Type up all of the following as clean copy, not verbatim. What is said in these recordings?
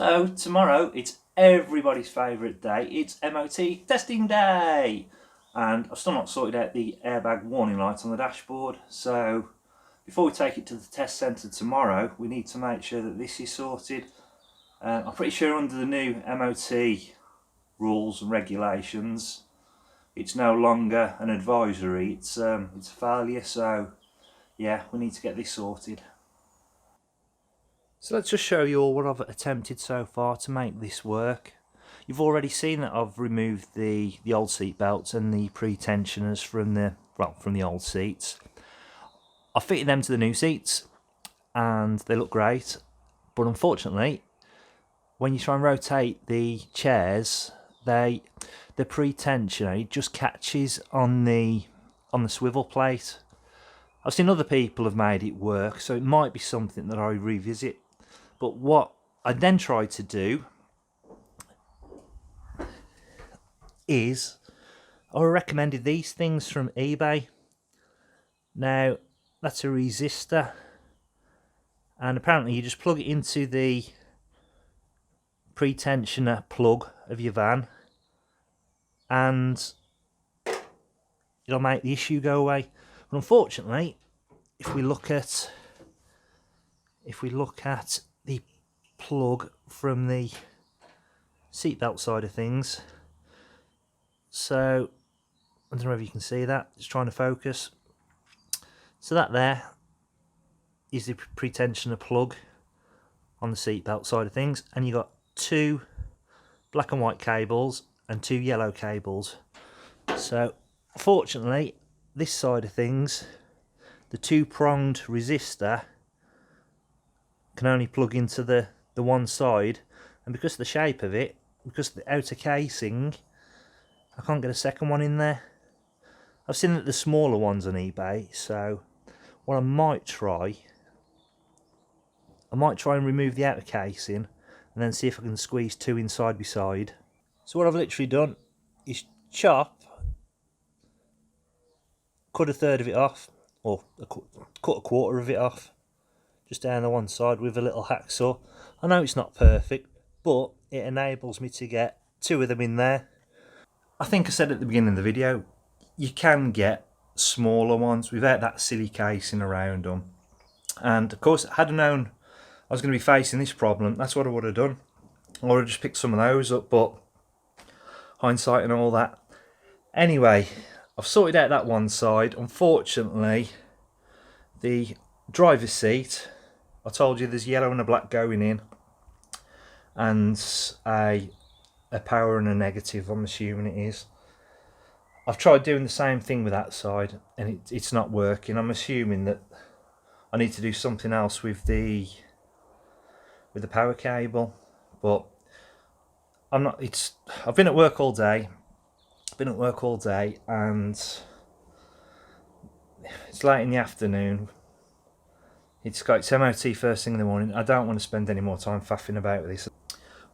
So tomorrow it's everybody's favourite day, it's MOT testing day, and I've still not sorted out the airbag warning light on the dashboard, so before we take it to the test centre tomorrow we need to make sure that this is sorted. I'm pretty sure under the new MOT rules and regulations it's no longer an advisory, it's a failure, so yeah, we need to get this sorted. So let's just show you all what I've attempted so far to make this work. You've already seen that I've removed the old seat belts and the pretensioners from the old seats. I've fitted them to the new seats and they look great, but unfortunately when you try and rotate the chairs, the pretensioner just catches on the swivel plate. I've seen other people have made it work, so it might be something that I revisit. But what I then tried to do is I recommended these things from eBay. Now that's a resistor, and apparently you just plug it into the pretensioner plug of your van and it'll make the issue go away. But unfortunately, if we look at the plug from the seatbelt side of things, so I don't know if you can see that, just trying to focus. So that there is the pretensioner plug on the seatbelt side of things, and you got two black and white cables and two yellow cables. So fortunately this side of things, the two-pronged resistor can only plug into the one side, and because of the shape of it, because of the outer casing, I can't get a second one in there. I've seen that the smaller ones on eBay, so what I might try and remove the outer casing and then see if I can squeeze two in side by side. So what I've literally done is cut a third of it off, or cut a quarter of it off, just down the one side with a little hacksaw. I know it's not perfect, but it enables me to get two of them in there. I think I said at the beginning of the video, you can get smaller ones without that silly casing around them. And of course, had I known I was going to be facing this problem, that's what I would have done. I would have just picked some of those up, but hindsight and all that. Anyway, I've sorted out that one side. Unfortunately, the driver's seat, I told you there's yellow and a black going in, and a power and a negative, I'm assuming it is. I've tried doing the same thing with that side and it's not working. I'm assuming that I need to do something else with the power cable, but I've been at work all day. And it's late in the afternoon. It's MOT first thing in the morning. I don't want to spend any more time faffing about with this.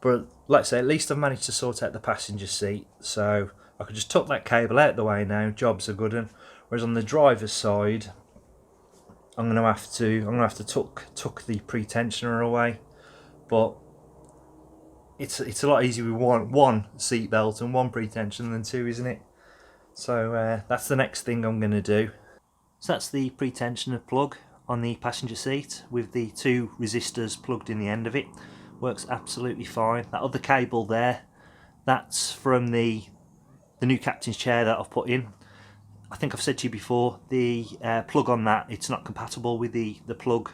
But like I say, at least I've managed to sort out the passenger seat, so I could just tuck that cable out of the way now. Job's a good one. Whereas on the driver's side, I'm gonna have to tuck the pretensioner away. But it's a lot easier with one seat belt and one pretensioner than two, isn't it? So that's the next thing I'm gonna do. So that's the pretensioner plug on the passenger seat with the two resistors plugged in the end of it. Works absolutely fine. That other cable there, that's from the new captain's chair that I've put in. I think I've said to you before, the plug on that, it's not compatible with the plug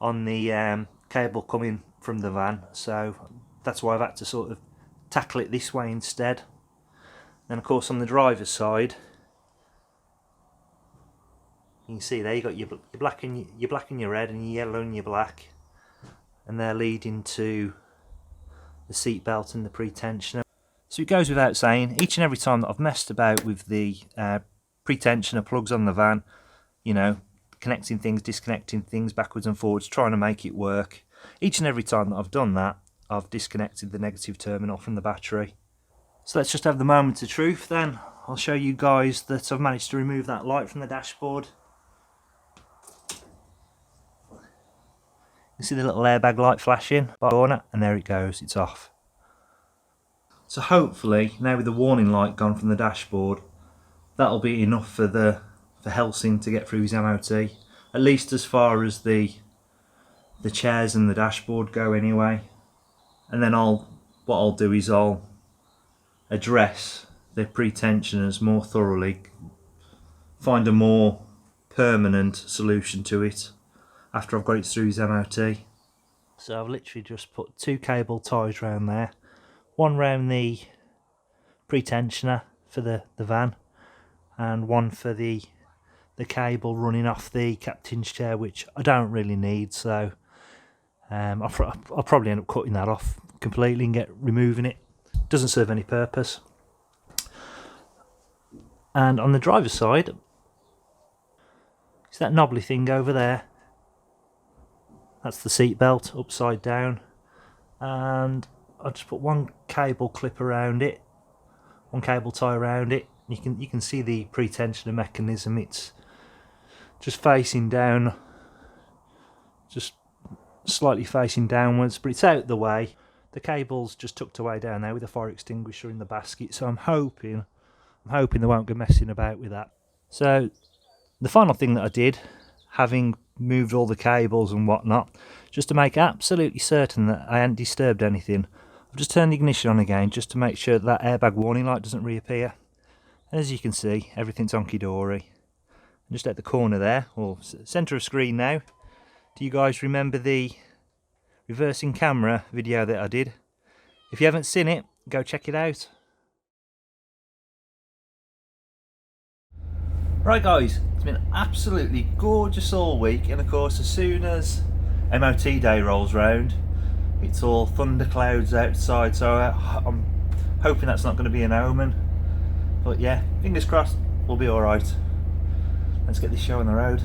on the cable coming from the van, so that's why I've had to sort of tackle it this way instead. Then of course on the driver's side, you can see there you got your black and your red and your yellow and your black, and they're leading to the seat belt and the pretensioner. So it goes without saying, each and every time that I've messed about with the pretensioner plugs on the van, you know, connecting things, disconnecting things backwards and forwards, trying to make it work, each and every time that I've done that, I've disconnected the negative terminal from the battery. So let's just have the moment of truth then. I'll show you guys that I've managed to remove that light from the dashboard. You You see the little airbag light flashing by the corner, and there it goes, it's off. So hopefully, now with the warning light gone from the dashboard, that'll be enough for Helsing to get through his MOT, at least as far as the chairs and the dashboard go anyway. And then what I'll do is I'll address the pretensioners more thoroughly, find a more permanent solution to it after I've got it through his MOT. So I've literally just put 2 cable ties around there, one round the pretensioner for the van, and one for the cable running off the captain's chair, which I don't really need, so I'll probably end up cutting that off completely and removing it. Doesn't serve any purpose. And on the driver's side, it's that knobbly thing over there. That's the seat belt upside down, and I'll just put one cable clip around it, one cable tie around it. You can see the pretensioner mechanism. It's just facing down, just slightly facing downwards, but it's out the way. The cable's just tucked away down there with a fire extinguisher in the basket, so I'm hoping they won't go messing about with that. So the final thing that I did, having moved all the cables and whatnot, just to make absolutely certain that I hadn't disturbed anything, I've just turned the ignition on again just to make sure that airbag warning light doesn't reappear. And as you can see, everything's honky-dory. Just at the corner there, or centre of screen now, do you guys remember the reversing camera video that I did? If you haven't seen it, go check it out. Right guys, it's been absolutely gorgeous all week, and of course as soon as MOT day rolls round, it's all thunderclouds outside, so I'm hoping that's not going to be an omen. But yeah, fingers crossed, we'll be alright. Let's get this show on the road.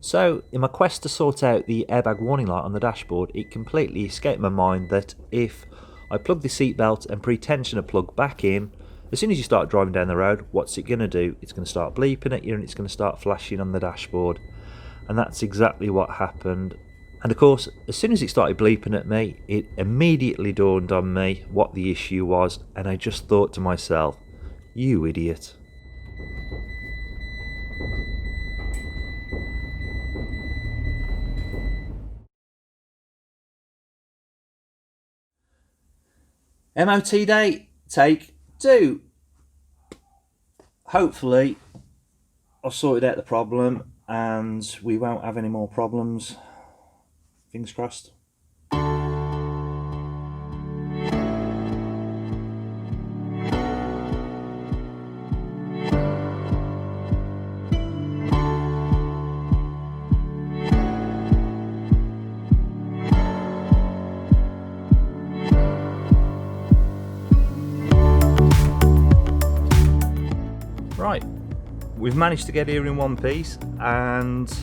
So, in my quest to sort out the airbag warning light on the dashboard, it completely escaped my mind that if I plug the seatbelt and pretensioner plug back in, as soon as you start driving down the road, what's it going to do? It's going to start bleeping at you and it's going to start flashing on the dashboard. And that's exactly what happened. And of course, as soon as it started bleeping at me, it immediately dawned on me what the issue was, and I just thought to myself, you idiot. MOT day, take 2. Hopefully, I've sorted out the problem and we won't have any more problems. Fingers crossed. Right, we've managed to get here in one piece, and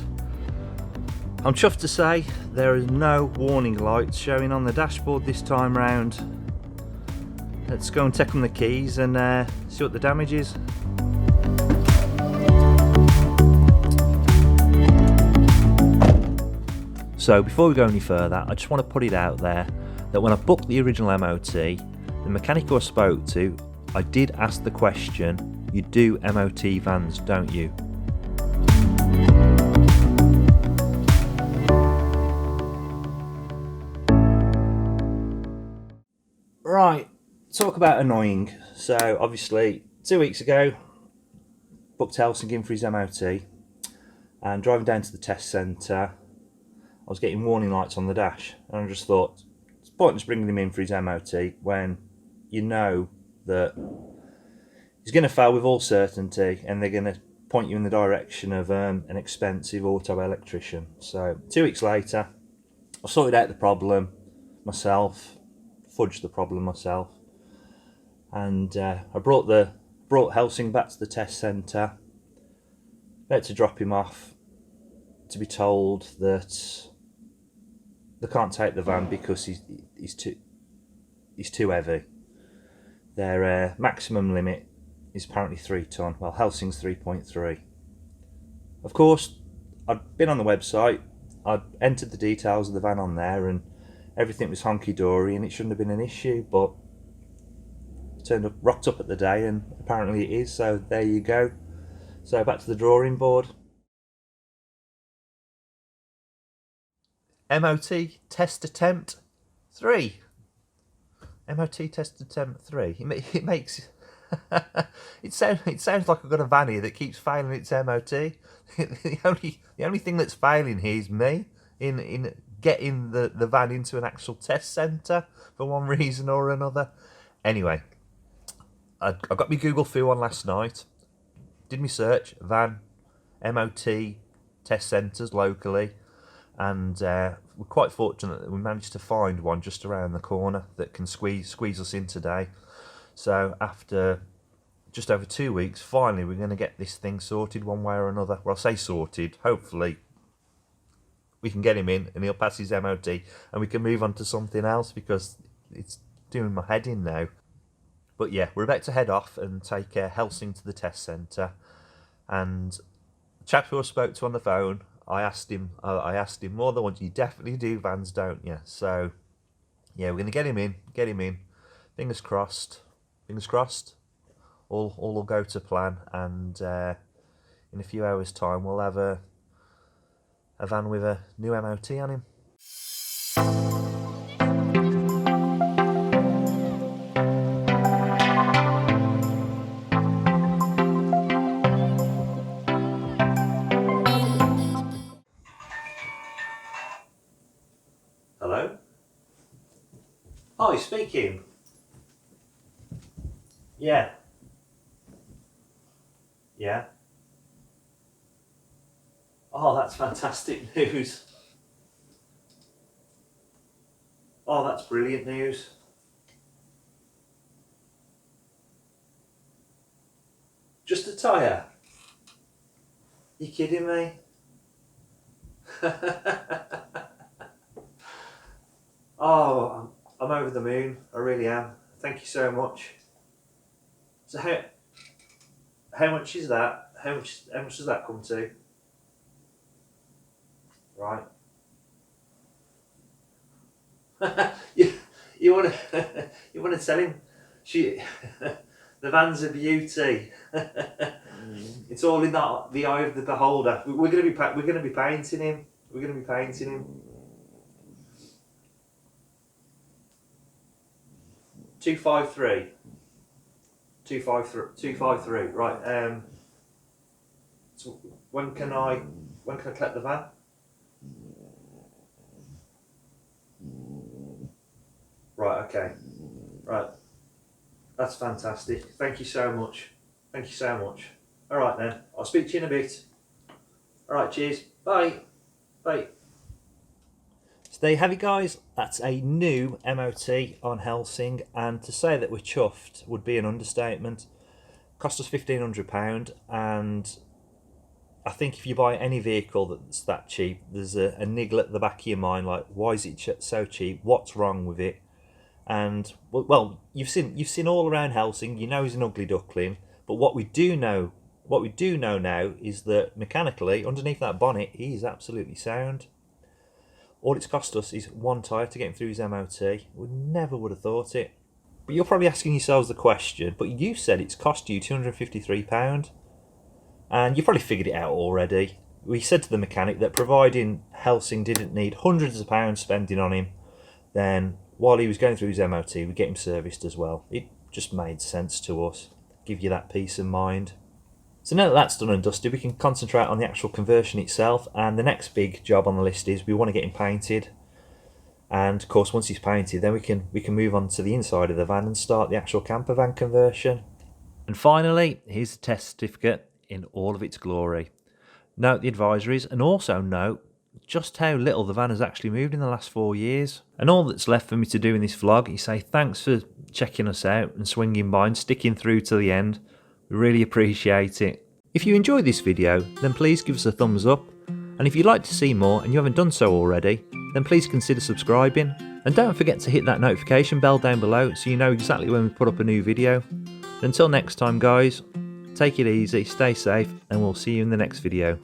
I'm chuffed to say there is no warning lights showing on the dashboard this time round. Let's go and take on the keys and see what the damage is. So before we go any further, I just want to put it out there that when I booked the original MOT, the mechanic who I spoke to, I did ask the question, you do MOT vans, don't you? Right, talk about annoying. So obviously 2 weeks ago, booked Helsing in for his MOT, and driving down to the test centre, I was getting warning lights on the dash, and I just thought, it's pointless bringing him in for his MOT when you know that he's going to fail with all certainty, and they're going to point you in the direction of an expensive auto electrician. So 2 weeks later, I sorted out the problem myself, fudged the problem myself, and I brought Helsing back to the test centre, about to drop him off, to be told that they can't take the van because he's too heavy. Their maximum limit is apparently 3 tonne. Well, Helsing's 3.3. Of course, I'd been on the website, I'd entered the details of the van on there, and everything was honky-dory and it shouldn't have been an issue, but turned up, rocked up at the day, and apparently it is, so there you go. So back to the drawing board. MOT test attempt 3. MOT test attempt 3. It makes it sounds like I've got a van here that keeps failing its MOT. the only thing that's failing here is me in getting the van into an actual test centre for one reason or another. Anyway, I got my Google Foo on last night, did my search, van, MOT, test centres locally, and we're quite fortunate that we managed to find one just around the corner that can squeeze us in today. So after just over 2 weeks, finally we're going to get this thing sorted one way or another. Well, I say sorted, hopefully we can get him in and he'll pass his MOT and we can move on to something else, because it's doing my head in now. But yeah, we're about to head off and take Helsing to the test centre, and the chap who I spoke to on the phone, I asked him more than once, you definitely do vans, don't you? So yeah, we're going to get him in, fingers crossed, all will go to plan, and in a few hours time we'll have a van with a new MOT on him. Hello? Hi, speaking. Yeah. Yeah. Oh, that's fantastic news. Oh, that's brilliant news. Just a tyre? You kidding me? Oh, I'm over the moon. I really am. Thank you so much. So how much is that? How much does that come to? Right. you want to tell him? The van's a beauty. It's all in the eye of the beholder. We're going to be painting him. 253. 253. Right. So when can I collect the van? Right. Okay. Right. That's fantastic. Thank you so much. All right then. I'll speak to you in a bit. All right. Cheers. Bye. Bye. So there you have it, guys. That's a new MOT on Helsing, and to say that we're chuffed would be an understatement. Cost us £1,500, and I think if you buy any vehicle that's that cheap, there's a niggle at the back of your mind, like, why is it so cheap? What's wrong with it? And well, you've seen all around Helsing. You know he's an ugly duckling, but what we do know now is that mechanically, underneath that bonnet, he's absolutely sound. All it's cost us is one tyre to get him through his MOT. We never would have thought it. But you're probably asking yourselves the question, but you said it's cost you £253. And you probably figured it out already. We said to the mechanic that providing Helsing didn't need hundreds of pounds spending on him, then while he was going through his MOT, we'd get him serviced as well. It just made sense to us. Give you that peace of mind. So now that that's done and dusted, we can concentrate on the actual conversion itself, and the next big job on the list is we want to get him painted. And of course, once he's painted, then we can move on to the inside of the van and start the actual campervan conversion. And finally, here's the test certificate in all of its glory. Note the advisories, and also note just how little the van has actually moved in the last 4 years. And all that's left for me to do in this vlog is say thanks for checking us out and swinging by and sticking through to the end. We really appreciate it. If you enjoyed this video, then please give us a thumbs up, and if you'd like to see more and you haven't done so already, then please consider subscribing. And don't forget to hit that notification bell down below so you know exactly when we put up a new video. Until next time guys, take it easy, stay safe, and we'll see you in the next video.